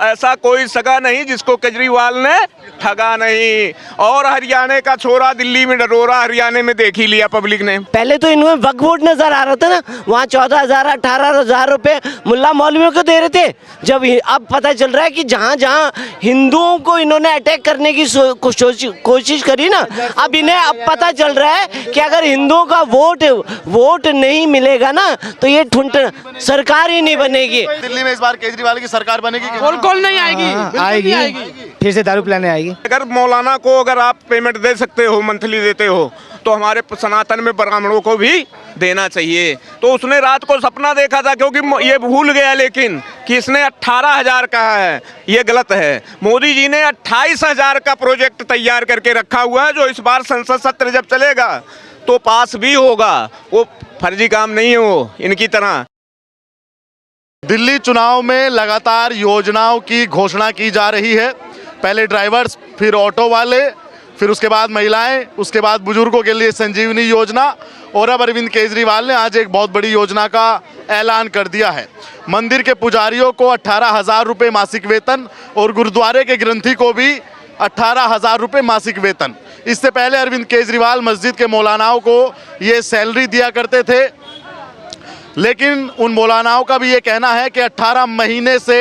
ऐसा कोई सगा नहीं जिसको केजरीवाल ने ठगा नहीं। और हरियाणा का छोरा दिल्ली में डरोरा हरियाणा में देख ही लिया पब्लिक ने। पहले तो इनमें वक्फ बोर्ड नजर आ रहा था ना, वहाँ 14,000 18,000 रुपए मुल्ला मौलवियों को दे रहे थे। जब अब पता चल रहा है कि जहाँ जहाँ हिंदुओं को इन्होंने अटैक करने की कोशिश करी ना, अब इन्हें अब पता चल रहा है कि अगर हिंदुओं का वोट नहीं मिलेगा ना तो ये ठुंठ सरकार ही नहीं बनेगी। दिल्ली में इस बार केजरीवाल की सरकार बनेगी? बिल्कुल नहीं आएगी, आएगी, फिर से दारू पिलाने आएगी। अगर मौलाना को अगर आप पेमेंट दे सकते हो, मंथली देते हो, तो हमारे सनातन में ब्राह्मणों को भी देना चाहिए। तो उसने रात को सपना देखा था, क्योंकि ये भूल गया लेकिन कि इसने 18,000 कहा है, ये गलत है। मोदी जी ने 28,000 का प्रोजेक्ट तैयार करके रखा हुआ है, जो इस बार संसद सत्र जब चलेगा तो पास भी होगा। वो फर्जी काम नहीं हो इनकी तरह। दिल्ली चुनाव में लगातार योजनाओं की घोषणा की जा रही है। पहले ड्राइवर्स, फिर ऑटो वाले, फिर उसके बाद महिलाएं, उसके बाद बुजुर्गों के लिए संजीवनी योजना, और अब अरविंद केजरीवाल ने आज एक बहुत बड़ी योजना का ऐलान कर दिया है। मंदिर के पुजारियों को 18,000 रुपये मासिक वेतन और गुरुद्वारे के ग्रंथी को भी 18,000 रुपये मासिक वेतन। इससे पहले अरविंद केजरीवाल मस्जिद के मौलानाओं को ये सैलरी दिया करते थे, लेकिन उन मौलानाओं का भी ये कहना है कि 18 महीने से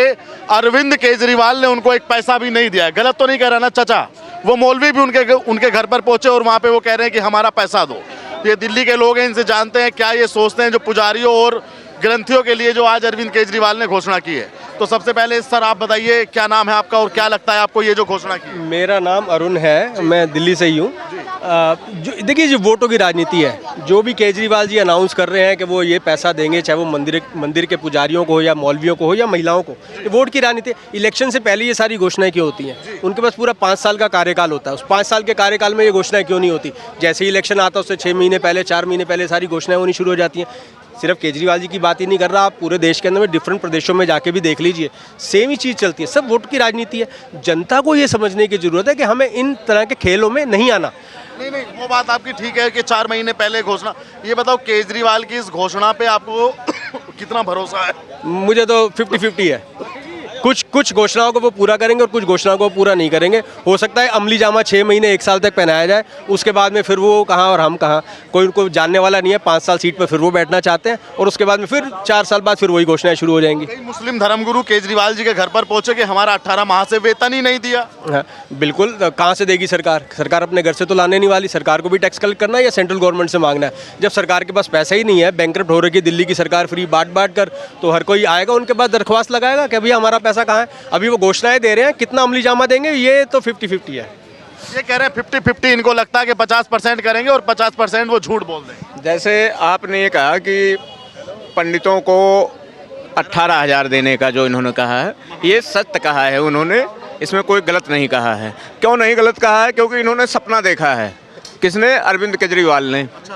अरविंद केजरीवाल ने उनको एक पैसा भी नहीं दिया है। गलत तो नहीं कह रहा ना चाचा? वो मौलवी भी उनके घर पर पहुंचे और वहाँ पे वो कह रहे हैं कि हमारा पैसा दो। ये दिल्ली के लोग हैं, इनसे जानते हैं क्या ये सोचते हैं जो पुजारियों और ग्रंथियों के लिए जो आज अरविंद केजरीवाल ने घोषणा की है। तो सबसे पहले सर आप बताइए, क्या नाम है आपका और क्या लगता है आपको ये जो घोषणा की है? मेरा नाम अरुण है, मैं दिल्ली से ही हूँ। देखिए, जो वोटों की राजनीति है, जो भी केजरीवाल जी अनाउंस कर रहे हैं कि वो ये पैसा देंगे, चाहे वो मंदिर के पुजारियों को हो या मौलवियों को हो या महिलाओं को, ये वोट की राजनीति। इलेक्शन से पहले ये सारी घोषणाएं क्यों होती हैं? उनके पास पूरा 5 साल का कार्यकाल होता है। उस 5 साल के कार्यकाल में ये घोषणाएं क्यों नहीं होती? जैसे ही इलेक्शन आता है उससे 6 महीने पहले, 4 महीने पहले सारी घोषणाएं होनी शुरू हो जाती हैं। सिर्फ केजरीवाल जी की बात ही नहीं कर रहा, आप पूरे देश के अंदर में डिफरेंट प्रदेशों में जाके भी देख लीजिए, सेम ही चीज़ चलती है। सब वोट की राजनीति है। जनता को ये समझने की जरूरत है कि हमें इन तरह के खेलों में नहीं आना। नहीं, वो बात आपकी ठीक है कि 4 महीने पहले घोषणा। ये बताओ, केजरीवाल की इस घोषणा पे आपको कितना भरोसा है? मुझे तो 50-50 है। कुछ घोषणाओं को वो पूरा करेंगे और कुछ घोषणाओं को पूरा नहीं करेंगे। हो सकता है अमली जामा 6 महीने 1 साल तक पहनाया जाए, उसके बाद में फिर वो कहाँ और हम कहाँ, कोई उनको जानने वाला नहीं है। 5 साल सीट पर फिर वो बैठना चाहते हैं और उसके बाद में फिर 4 साल बाद फिर वही घोषणाएं शुरू हो जाएंगी। कई मुस्लिम धर्मगुरु केजरीवाल जी के घर पर पहुंचे कि हमारा 18 माह से वेतन ही नहीं दिया। हाँ, बिल्कुल। कहाँ से देगी सरकार? सरकार अपने घर से तो लाने नहीं वाली। सरकार को भी टैक्स कलेक्ट करना है या सेंट्रल गवर्नमेंट से मांगना है। जब सरकार के पास पैसा ही नहीं है, बैंकरप्ट हो रही है दिल्ली की सरकार फ्री बांट कर, तो हर कोई आएगा उनके पास दरख्वास्त लगाएगा कि भैया हमारा पैसा कहाँ है। अभी वो घोषणाएं दे रहे हैं, कितना अमली जामा देंगे ये तो 50-50 है। ये कह रहे हैं 50-50, इनको लगता है कि 50% करेंगे और 50% वो झूठ बोल देंगे। जैसे आपने ये कहा कि पंडितों को 18,000 देने का जो इन्होंने कहा है, ये सत्य कहा है उन्होंने, इसमें कोई गलत नहीं कहा है। क्यों नहीं गलत कहा है? क्योंकि इन्होंने सपना देखा है। किसने? अरविंद केजरीवाल ने। अच्छा,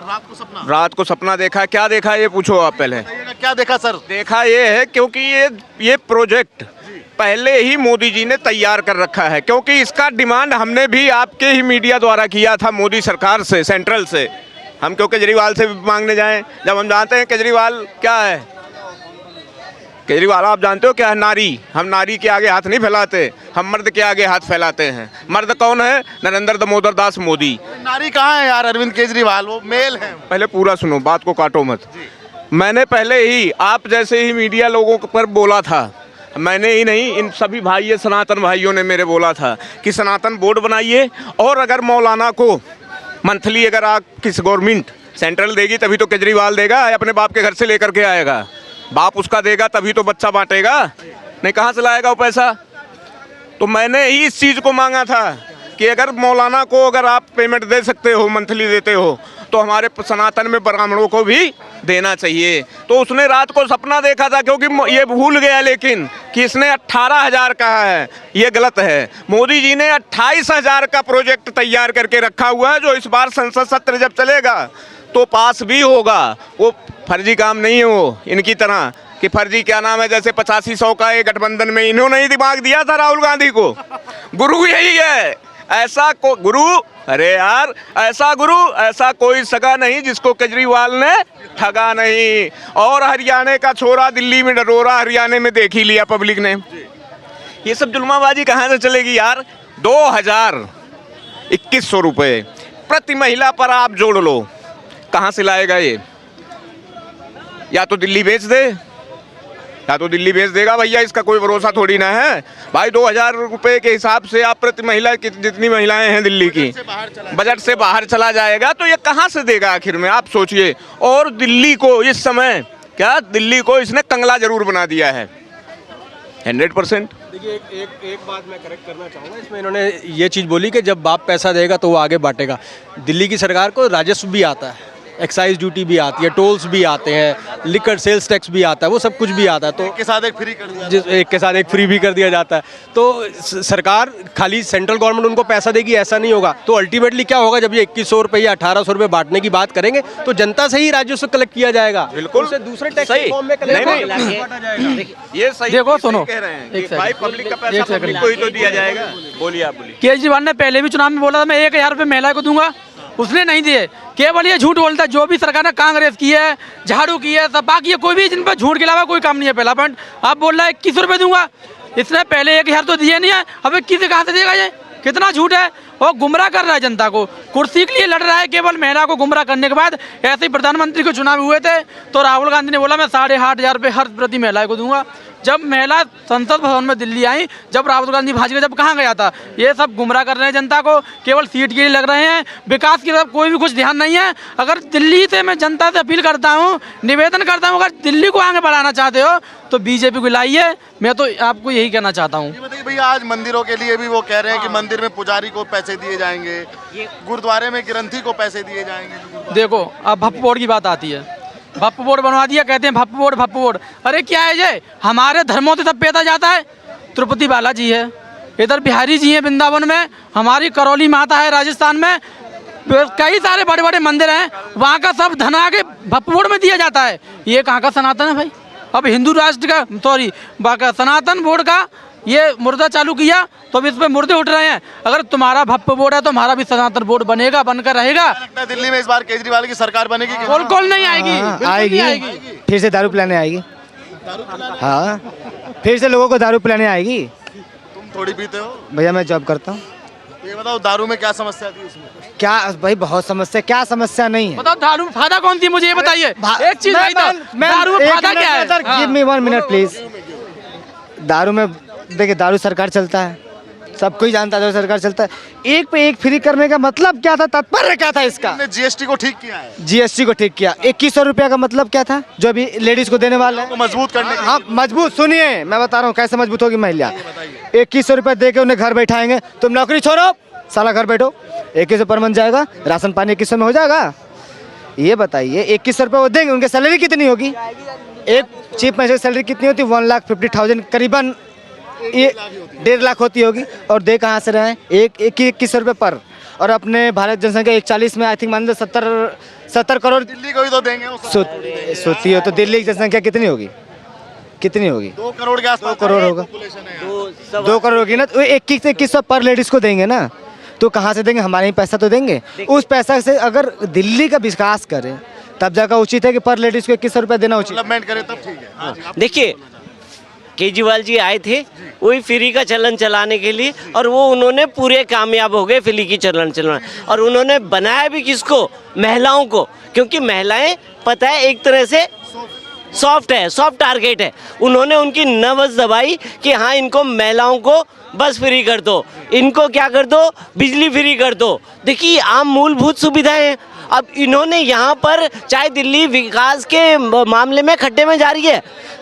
रात को सपना देखा। क्या देखा ये पूछो आप पहले। क्या देखा सर? देखा ये है क्योंकि ये प्रोजेक्ट पहले ही मोदी जी ने तैयार कर रखा है, क्योंकि इसका डिमांड हमने भी आपके ही मीडिया द्वारा किया था मोदी सरकार से, सेंट्रल से। हम क्यों केजरीवाल से मांगने जाएं जब हम जानते हैं केजरीवाल क्या है। केजरीवाल आप जानते हो क्या है? नारी। हम नारी के आगे हाथ नहीं फैलाते, हम मर्द के आगे हाथ फैलाते हैं। मर्द कौन है? नरेंद्र दामोदर दास मोदी। नारी कहाँ है यार? अरविंद केजरीवाल वो मेल है। पहले पूरा सुनो, बात को काटो मत। मैंने पहले ही आप जैसे ही मीडिया लोगों पर बोला था, मैंने ही नहीं, इन सभी भाई सनातन भाइयों ने मेरे बोला था कि सनातन बोर्ड बनाइए, और अगर मौलाना को मंथली अगर आप किस गवर्नमेंट सेंट्रल देगी तभी तो केजरीवाल देगा, अपने बाप के घर से लेकर के आएगा। बाप उसका देगा तभी तो बच्चा बांटेगा, नहीं कहाँ से लाएगा वो पैसा? तो मैंने ही इस चीज़ को मांगा था कि अगर मौलाना को अगर आप पेमेंट दे सकते हो, मंथली देते हो, तो हमारे सनातन में ब्राह्मणों को भी देना चाहिए। तो उसने रात को सपना देखा था, क्योंकि ये भूल गया लेकिन कि इसने 18,000 कहा है, ये गलत है। मोदी जी ने 28,000 का प्रोजेक्ट तैयार करके रखा हुआ है, जो इस बार संसद सत्र जब चलेगा तो पास भी होगा। वो फर्जी काम नहीं हो इनकी तरह कि फर्जी क्या नाम है, जैसे 85-100 का एक गठबंधन में इन्होंने ही दिमाग दिया था राहुल गांधी को। गुरु यही है, ऐसा को गुरु, अरे यार ऐसा गुरु, ऐसा कोई सगा नहीं जिसको केजरीवाल ने ठगा नहीं। और हरियाणा का छोरा दिल्ली में डरोरा हरियाणा में देख ही लिया पब्लिक ने। ये सब जुल्माबाजी कहाँ से चलेगी यार। 2100 रुपये प्रति महिला पर आप जोड़ लो, कहाँ से लाएगा ये। या तो दिल्ली बेच दे, या तो दिल्ली बेच देगा भैया, इसका कोई भरोसा थोड़ी ना है भाई। 2000 रुपये के हिसाब से आप प्रति महिला जितनी महिलाएं हैं दिल्ली की, बजट से बाहर चला जाएगा तो ये कहाँ से देगा आखिर में, आप सोचिए। और दिल्ली को इस समय क्या, दिल्ली को इसने कंगला जरूर बना दिया है 100%। देखिए एक बात मैं करेक्ट करना चाहूँगा इसमें। इन्होंने ये चीज़ बोली कि जब बाप पैसा देगा तो वो आगे बांटेगा। दिल्ली की सरकार को राजस्व भी आता है, एक्साइज ड्यूटी भी आती है, टोल्स भी आते हैं, लिकर सेल्स टैक्स भी आता है, वो सब कुछ भी आता है। तो एक के साथ एक फ्री कर दिया, एक के साथ एक फ्री भी कर दिया जाता है। तो सरकार खाली सेंट्रल गवर्नमेंट उनको पैसा देगी ऐसा नहीं होगा। तो अल्टीमेटली क्या होगा, जब ये 2100 रुपये या 1800 रुपये बांटने की बात करेंगे तो जनता से ही राजस्व कलेक्ट किया जाएगा। बिल्कुल उसे दूसरे टैक्स सही। फॉर्म में कलेक्ट बांटा जाएगा। ये सही देखो, सही सुनो, कह रहे हैं एक कि भाई पब्लिक का पैसा पब्लिक को ही तो दिया जाएगा। बोलिए आप बोलिए। केजरीवाल ने पहले भी चुनाव में बोला था मैं 1000 रुपये महिला को दूंगा, उसने नहीं दिए। केवल ये झूठ बोलता है। जो भी सरकार ने कांग्रेस की है, झाड़ू की है, सपा की है, कोई भी जिन पर झूठ के अलावा कोई काम नहीं है। पहला पॉइंट, आप बोल रहा है 21 रुपये दूंगा, इसने पहले 1000 तो दिए नहीं है, अब 21 कहाँ से देगा? ये कितना झूठ है। वो गुमराह कर रहा है जनता को, कुर्सी के लिए लड़ रहा है केवल महिला को गुमराह करने के बाद। ऐसे ही प्रधानमंत्री के चुनाव हुए थे तो राहुल गांधी ने बोला मैं 8500 रुपये हर प्रति महिला को दूंगा। जब महिला संसद भवन में दिल्ली आई, जब राहुल गांधी भाजपा जब कहाँ गया था? ये सब गुमराह कर रहे हैं जनता को, केवल सीट के लिए लग रहे हैं, विकास की तरफ कोई भी कुछ ध्यान नहीं है। अगर दिल्ली से मैं जनता से अपील करता हूँ, निवेदन करता हूँ, अगर दिल्ली को आगे बढ़ाना चाहते हो तो बीजेपी को लाइए। मैं तो आपको यही कहना चाहता हूँ। ये बताइए भैया, आज मंदिरों के लिए भी वो कह रहे हैं कि मंदिर में पुजारी को पैसे दिए जाएंगे, गुरुद्वारे में ग्रंथी को पैसे दिए जाएंगे। देखो, अब भप्प बोर्ड की बात आती है, भप्प बोर्ड बनवा दिया, कहते हैं भप्प बोर्ड भप्प बोर्ड। अरे क्या है ये, हमारे धर्मों से सब पैदा जाता है। तिरुपति बालाजी है, इधर बिहारी जी हैं वृंदावन में, हमारी करौली माता है राजस्थान में, कई सारे बड़े बड़े मंदिर हैं, वहाँ का सब धन आके भप्प बोर्ड में दिया जाता है। ये कहाँ का सनातन है भाई? अब हिंदू राष्ट्र का सनातन बोर्ड का ये मुर्दा चालू किया तो अब इस पे मुर्दे उठ रहे हैं। अगर तुम्हारा भप्प बोर्ड है तो हमारा भी सनातन बोर्ड बनेगा, बनकर रहेगा। लगता है दिल्ली में इस बार केजरीवाल की सरकार बनेगी कि बिल्कुल नहीं आएगी, बिल्कुल नहीं आएगी। फिर से दारू पिलाने आएगी। हाँ, फिर से लोगों को दारू पिलाने आएगी। तुम थोड़ी पीते हो भैया, मैं जॉब करता हूँ। ये बताओ दारू में क्या समस्या थी उसमें? क्या भाई, बहुत समस्या, क्या समस्या नहीं है। बताओ दारू में फायदा कौन सी, मुझे ये बताइए। एक चीज भाई, दारू में फायदा क्या है? Give me 1 minute please. दारू में देखिए, दारू सरकार चलता है, सब कोई जानता है, सरकार चलता है। एक पे एक फ्री करने का मतलब क्या था, तात्पर्य क्या था इसका? जीएसटी को ठीक किया है। जीएसटी को ठीक किया। 2100 रुपया का मतलब क्या था जो अभी लेडीज को देने वाला है? मजबूत करने के हाँ, मजबूत। सुनिए, मैं बता रहा हूँ कैसे मजबूत होगी महिला। 2100 रुपया दे के उन्हें घर बैठाएंगे, तुम नौकरी छोड़ो, साला घर बैठो, 2100 पर मंथ जाएगा, राशन पानी 2100 में हो जाएगा। ये बताइए, 2100 रुपये वो देंगे, उनकी सैलरी कितनी होगी? एक चीफ मिनिस्टर की सैलरी कितनी होती है? 1,50,000, करीबन ये 1.5 लाख होती होगी। और दे कहाँ से रहे हैं? 2100 रुपये पर। और अपने भारत जनसंख्या 140 में आई थिंक मान लो 70 करोड़। दिल्ली को ही तो देंगे। सोती हो तो दिल्ली की जनसंख्या कितनी होगी? कितनी होगी? 2 करोड़ के आसपास 2 करोड़ होगा। 2 करोड़ होगी ना, तो 2100 पर लेडीज को देंगे ना, तो कहाँ से देंगे? हमारे ही पैसा तो देंगे। उस पैसा से अगर दिल्ली का विकास करें तब जाकर उचित है कि पर लेडीज को 2100 रुपये देना उचित। डेवलपमेंट करें तब ठीक है। हाँ जी, देखिए, केजरीवाल जी आए थे वही फ्री का चलन चलाने के लिए, और वो उन्होंने पूरे कामयाब हो गए फ्री की चलन चलाना। और उन्होंने बनाया भी किसको? महिलाओं को, क्योंकि महिलाएं पता है एक तरह से सॉफ्ट है, सॉफ्ट टारगेट है। उन्होंने उनकी नब्ज दबाई कि हाँ, इनको महिलाओं को बस फ्री कर दो, इनको क्या कर दो, बिजली फ्री कर दो। देखिए, आम मूलभूत सुविधाएं हैं। अब इन्होंने यहाँ पर, चाहे दिल्ली विकास के मामले में खड्डे में जा रही है,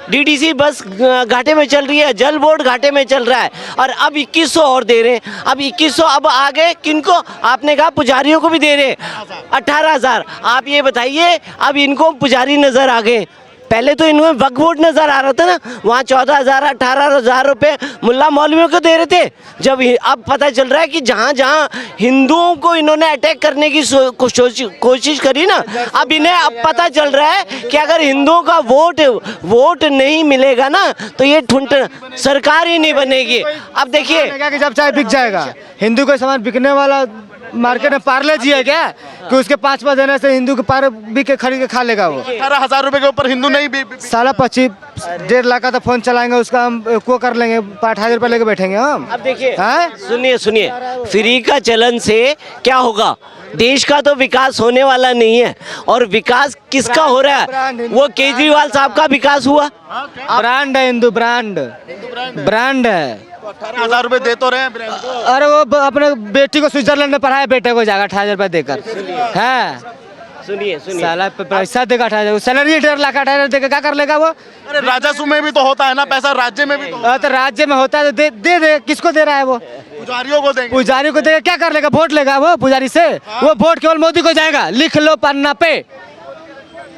डीडीसी बस घाटे में चल रही है, जल बोर्ड घाटे में चल रहा है, और अब 2100 और दे रहे हैं। अब 2100 अब आगे किनको? आपने कहा पुजारियों को भी दे रहे हैं 18,000। आप ये बताइए, अब इनको पुजारी नजर आ गए। पहले तो इन्हें वक्फ बोर्ड नजर आ रहा था ना, वहाँ 14,000 18,000 रुपये मुल्ला मौलवियों को दे रहे थे। जब अब पता चल रहा है कि जहाँ जहाँ हिंदुओं को इन्होंने अटैक करने की कोशिश करी ना, अब इन्हें अब पता चल रहा है कि अगर हिंदुओं का वोट नहीं मिलेगा ना तो ये ठुंट सरकार ही नहीं बनेगी। अब देखिए, कि जब चाहे बिक जाएगा, हिंदू का सामान बिकने वाला मार्केट में पार्ले जी है क्या कि उसके 5 देने से हिंदू के पार भी के खरीद के खा लेगा वो? 18,000 रुपए के ऊपर हिंदू नहीं साला 25-1.5 लाख का तो फोन चलाएंगे, उसका हम को कर लेंगे, 8,000 रुपये लेके बैठेंगे हम। अब देखिए, हैं? सुनिए, फ्री का चलन से क्या होगा? देश का तो विकास होने वाला नहीं है। और विकास किसका हो रहा है? वो केजरीवाल साहब का विकास हुआ। ब्रांड है हिंदू, ब्रांड है। 18,000 रुपए दे तो रहे हैं ब्रांड को। अरे वो अपने बेटी को स्विट्जरलैंड में पढ़ाया, बेटे को जाएगा 18,000 रुपये देकर। है सुनिए साला पैसा देगा 18,000, सैलरी 1.5 लाख 18,000 देकर क्या कर लेगा वो? अरे राजस्व में भी तो होता है ना पैसा, राज्य में भी तो। तो राज्य में होता है तो दे किसको दे रहा है वो? पुजारियों को देंगे। पुजारी को देगा, क्या कर लेगा? वोट लेगा वो पुजारी से? वो वोट केवल मोदी को जाएगा, लिख लो पन्ना पे।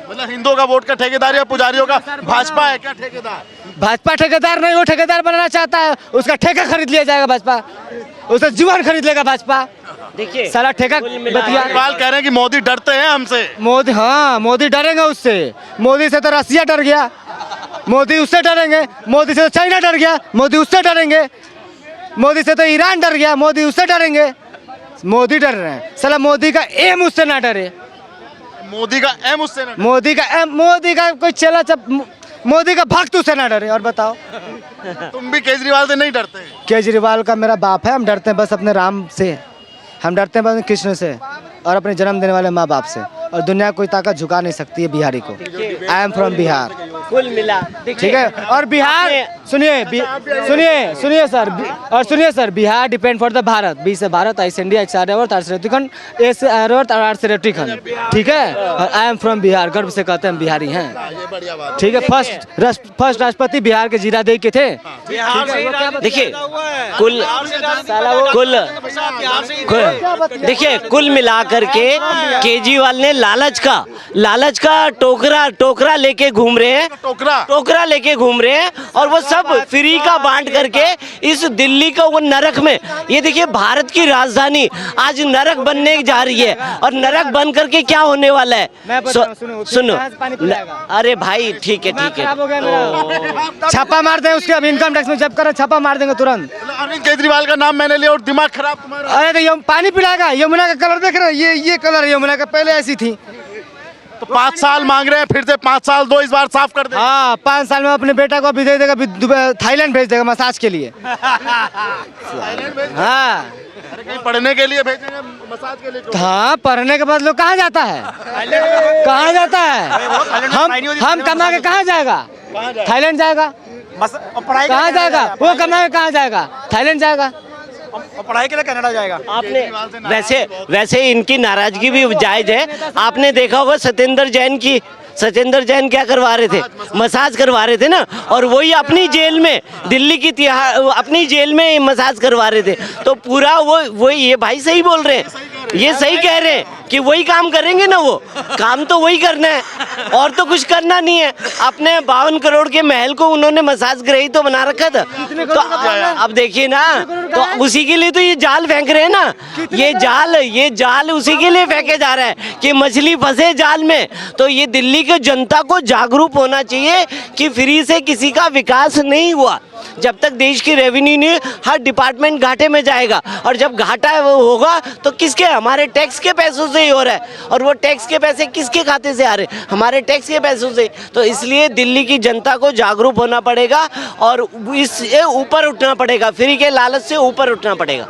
मतलब हिंदुओं का वोट का ठेकेदार या पुजारियों का भाजपा है क्या ठेकेदार? भाजपा ठेकेदार नहीं, वो ठेकेदार बनाना चाहता है, उसका ठेका खरीद लिया जाएगा भाजपा, उसका जीवन खरीद लेगा भाजपा। देखिए, साला ठेका केजरीवाल कह रहे हैं कि मोदी डरते हैं हमसे। मोदी, हाँ मोदी डरेंगे उससे। मोदी से तो रसिया डर गया, मोदी उससे डरेंगे। मोदी से तो चाइना डर गया, मोदी उससे डरेंगे। मोदी से तो ईरान डर गया, मोदी उससे डरेंगे। मोदी डर रहे हैं, साला मोदी का एम उससे ना डरे। मोदी का एम उससे ना, मोदी का कोई चेला मोदी का भक्त उससे ना डरे। और बताओ, तुम भी केजरीवाल से नहीं डरते? केजरीवाल का मेरा बाप है, हम डरते हैं बस अपने राम से, हम डरते हैं बस कृष्ण से और अपने जन्म देने वाले माँ बाप से। और दुनिया कोई ताकत झुका नहीं सकती है बिहारी को। I am from Bihar. कुल मिला ठीक है। और बिहार, सुनिए sir, Bihar depend for the Bharat. B से भारत, आई से इंडिया, ए से आर्यवर्त और आर से रेटिकन। ठीक है। और आई एम फ्रॉम बिहार, गर्व से कहते हैं हम बिहारी हैं। ठीक है। फर्स्ट राष्ट्रपति बिहार के जीरादेई के थे। देखिए, कुल मिलाकर के केजरीवाल ने लालच का टोकरा लेके घूम रहे हैं, टोकरा लेके घूम रहे हैं। और वो सब फ्री का बांट करके इस दिल्ली को वो नरक में, ये देखिए भारत की राजधानी आज नरक बनने जा रही है। और नरक बन करके क्या होने वाला है? सुनो, अरे भाई ठीक है, छापा मार दें उसके, अब इनकम टैक्स में जब करें छापा मार देंगे तुरंत। अरविंद केजरीवाल का नाम मैंने लिया और दिमाग खराब तुम्हारा। अरे तो पानी पिलाएगा, यमुना का कलर देख रहे हैं? ये कलर यमुना का, पहले ऐसी थी। तो 5 साल मांग रहे हैं, फिर से 5 साल दो, इस बार साफ कर दे। हाँ, 5 साल में अपने बेटा को भी दे देगा, थाईलैंड भेज देगा मसाज के लिए। हाँ, अरे कहीं पढ़ने के लिए भेजेंगे, मसाज के लिए? हाँ, पढ़ने के बाद लोग कहाँ जाता है? हम कमा के कहाँ जाएगा? थाईलैंड जाएगा। कहाँ जाएगा वो? कमा के कहाँ जाएगा? थाईलैंड जाएगा। पढ़ाई के लिए कनाडा जाएगा। आपने वैसे इनकी नाराजगी भी जायज है। आपने देखा होगा सत्येंद्र जैन क्या करवा रहे थे? मसाज करवा रहे थे ना। और वही अपनी जेल में, दिल्ली की अपनी जेल में मसाज करवा रहे थे। तो पूरा वो ये भाई सही बोल रहे हैं, ये सही कह रहे हैं कि वही काम करेंगे ना। वो काम तो वही करना है और तो कुछ करना नहीं है। अपने 52 करोड़ के महल को उन्होंने मसाज गृह तो बना रखा था। तो अब देखिए ना, तो उसी के लिए तो ये जाल फेंक रहे हैं ना। ये जाल उसी के लिए फेंके जा रहा है कि मछली फंसे जाल में। तो ये दिल्ली की जनता को जागरूक होना चाहिए कि फ्री से किसी का विकास नहीं हुआ। जब तक देश की रेवेन्यू नहीं, हर डिपार्टमेंट घाटे में जाएगा। और जब घाटा होगा तो किसके? हमारे टैक्स के पैसों से ही हो रहा है। और वो टैक्स के पैसे किसके खाते से आ रहे हैं? हमारे टैक्स के पैसों से। तो इसलिए दिल्ली की जनता को जागरूक होना पड़ेगा और इससे ऊपर उठना पड़ेगा, फ्री के लालच से ऊपर उठना पड़ेगा।